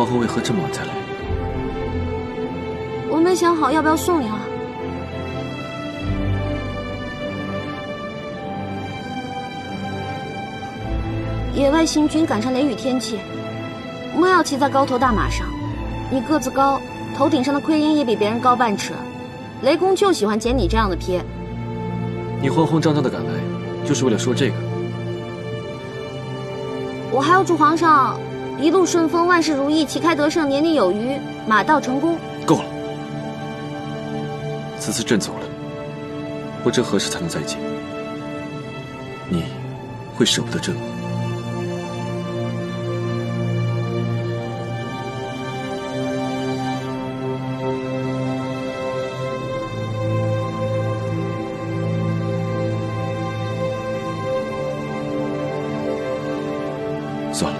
后为何这么晚才来？我没想好要不要送你了。野外行军赶上雷雨天气，莫要骑在高头大马上。你个子高，头顶上的盔缨也比别人高半尺，雷公就喜欢捡你这样的瞥。你慌慌张张的赶来，就是为了说这个？我还要祝皇上一路顺风，万事如意，旗开得胜，年年有余，马到成功。够了，此次朕走了，不知何时才能再见。你会舍不得朕吗？算了。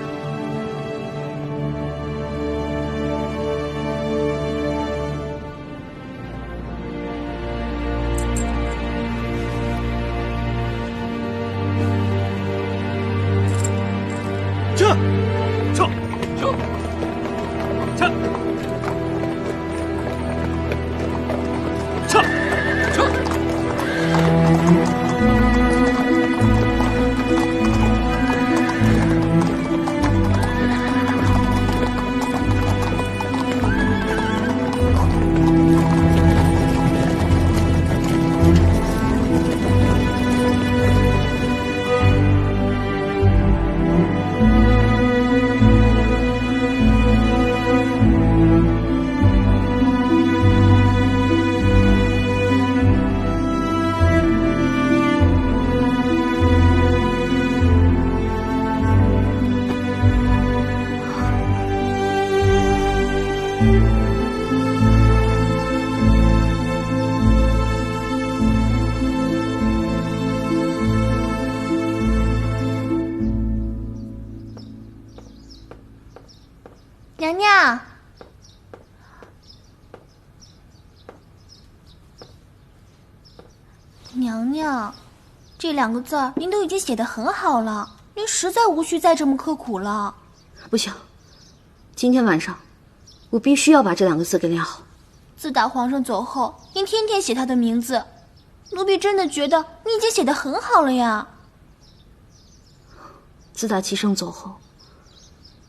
撤！撤！撤！撤！撤！撤！娘娘，娘娘，这2个字儿您都已经写得很好了，您实在无需再这么刻苦了。不行，今天晚上我必须要把这2个字给练好。自打皇上走后，您天天写他的名字，奴婢真的觉得你已经写得很好了呀。自打齐胜走后，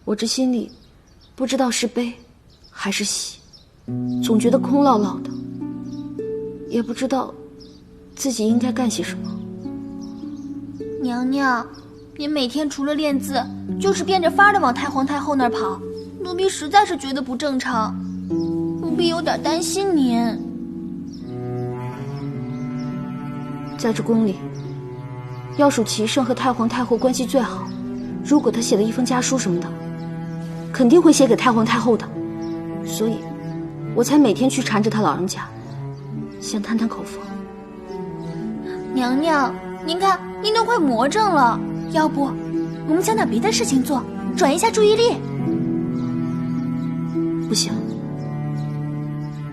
我这心里不知道是悲还是喜，总觉得空落落的，也不知道自己应该干些什么。娘娘，您每天除了练字，就是变着法的往太皇太后那儿跑，奴婢实在是觉得不正常，奴婢有点担心您。在这宫里，要数齐胜和太皇太后关系最好，如果他写了一封家书什么的，肯定会写给太皇太后的，所以我才每天去缠着他老人家，想探探口风。娘娘，您看您都快魔怔了，要不我们想点别的事情做，转移一下注意力。不行，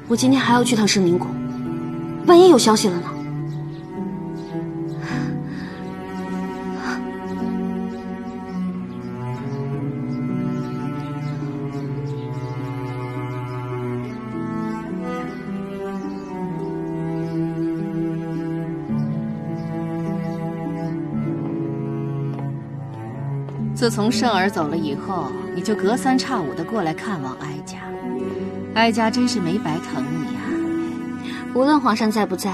我今天还要去趟圣明宫，万一有消息了呢？自从圣儿走了以后，你就隔三差五的过来看望哀家，哀家真是没白疼你呀。无论皇上在不在，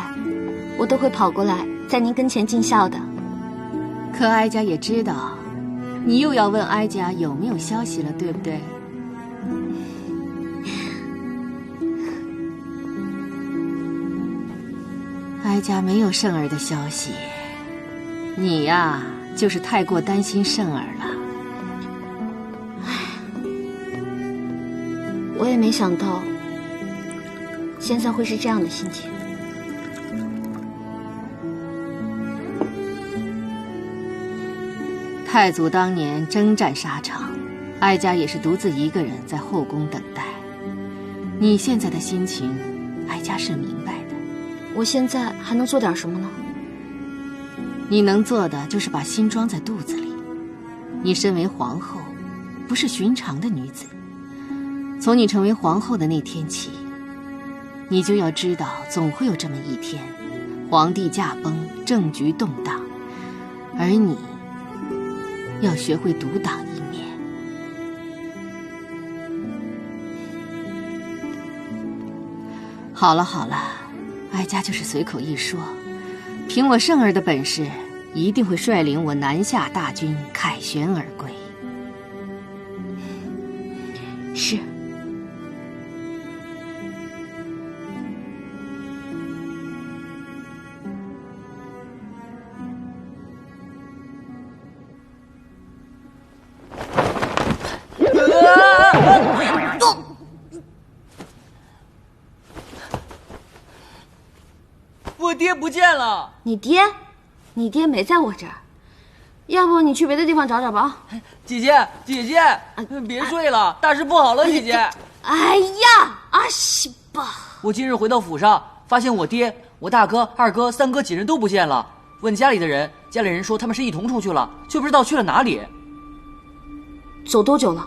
我都会跑过来在您跟前尽孝的。可哀家也知道，你又要问哀家有没有消息了，对不对？哀家没有圣儿的消息，你呀，就是太过担心圣儿了。我也没想到现在会是这样的心情。太祖当年征战沙场，哀家也是独自一个人在后宫等待。你现在的心情，哀家是明白的。我现在还能做点什么呢？你能做的就是把心装在肚子里。你身为皇后，不是寻常的女子，从你成为皇后的那天起，你就要知道，总会有这么一天，皇帝驾崩，政局动荡，而你要学会独当一面。好了好了，哀家就是随口一说，凭我圣儿的本事，一定会率领我南下大军，凯旋而归。是。我爹不见了。你爹？你爹没在我这儿，要不你去别的地方找找吧。姐姐，别睡了，大事不好了，姐姐。哎呀，阿西吧！我今日回到府上，发现我爹、我大哥、二哥、三哥几人都不见了。问家里的人，家里人说他们是一同出去了，却不知道去了哪里。走多久了？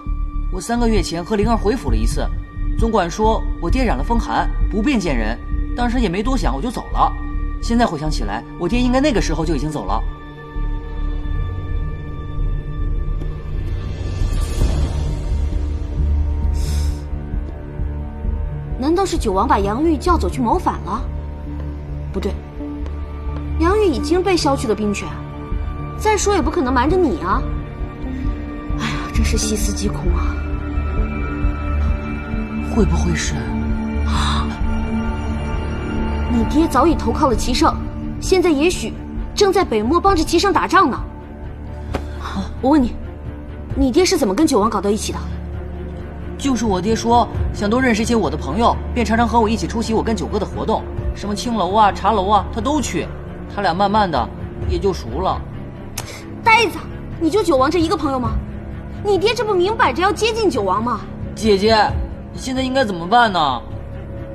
我3个月前和灵儿回府了一次，总管说我爹染了风寒，不便见人，当时也没多想，我就走了。现在回想起来，我爹应该那个时候就已经走了。难道是九王把杨玉叫走去谋反了？不对，杨玉已经被削去了兵权，再说也不可能瞒着你啊！哎呀，真是细思极恐啊！会不会是？你爹早已投靠了齐胜，现在也许正在北漠帮着齐胜打仗呢。我问你，你爹是怎么跟九王搞到一起的？就是我爹说想多认识一些我的朋友，便常常和我一起出席我跟九哥的活动，什么青楼啊、茶楼啊，他都去。他俩慢慢的也就熟了。呆子，你就九王这一个朋友吗？你爹这不明摆着要接近九王吗？姐姐，现在应该怎么办呢？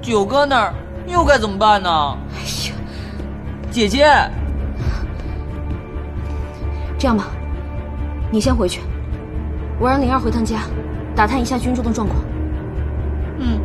九哥那儿又该怎么办呢？哎呀，姐姐，这样吧，你先回去，我让灵儿回趟家，打探一下军中的状况。嗯。